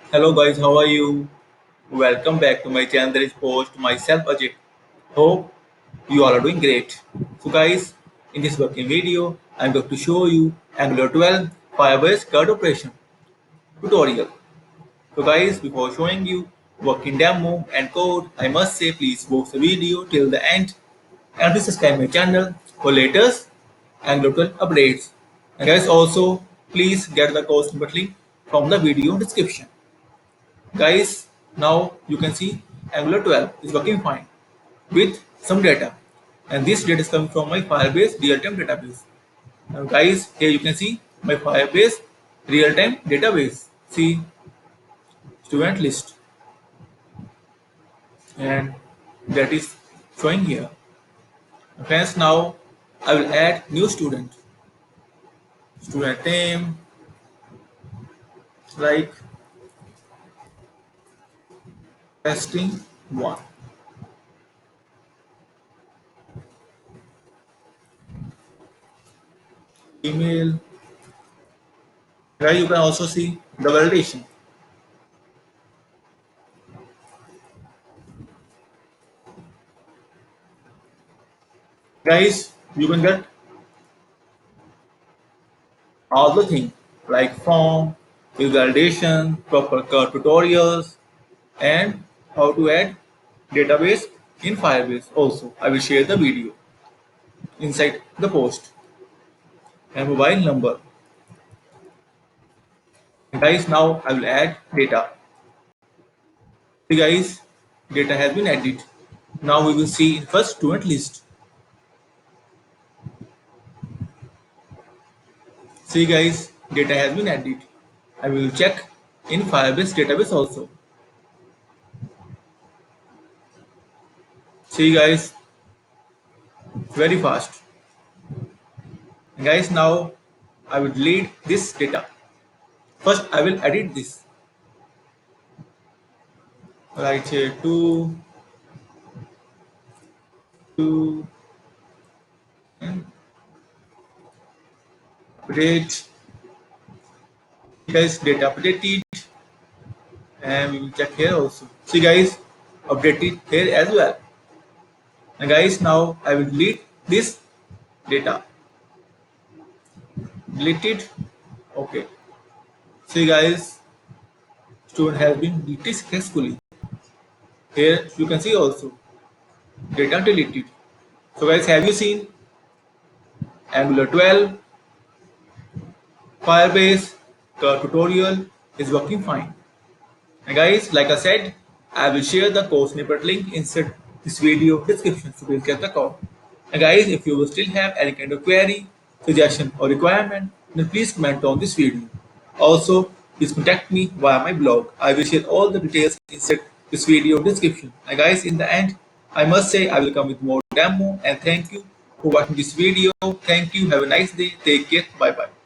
Hello guys, how are you? Welcome back to my channel Therichpost. Myself Ajay. Hope you all are doing great. So guys, in this working video, I'm going to show you Angular 12 Firebase Crud operation tutorial. So guys, before showing you working demo and code, I must say please watch the video till the end and please subscribe my channel for latest Angular 12 updates. And guys, also please get the course link from the video description. Guys, now you can see Angular 12 is working fine with some data, and this data is coming from my Firebase real-time database. Now guys, here you can see my Firebase real-time database. See student list, and that is showing here. Friends, now I will add new student name like testing one, email. Here you can also see the validation. Guys, you can get all the things like form, validation, proper tutorials, and how to add database in Firebase. Also, I will share the video inside the post and mobile number. And guys, now I will add data. See guys, data has been added. Now we will see in first student list. See guys, data has been added. I will check in Firebase database also. See guys, very fast. Guys, now I will delete this data. First, I will edit this. Right here, two, and update. Guys, data updated, and we will check here also. See, guys, updated here as well. And guys, now I will delete this data. Deleted. Okay. See, guys, student has been deleted successfully. Here you can see also data deleted. So, guys, have you seen Angular 12 Firebase? The tutorial is working fine. And guys, like I said, I will share the course snippet link inside this video description, so please get the code. And guys, if you will still have any kind of query, suggestion or requirement, then please comment on this video. Also, please contact me via my blog. I will share all the details inside this video description. And guys, in the end, I must say I will come with more demo, and thank you for watching this video. Thank you. Have a nice day. Take care. Bye bye.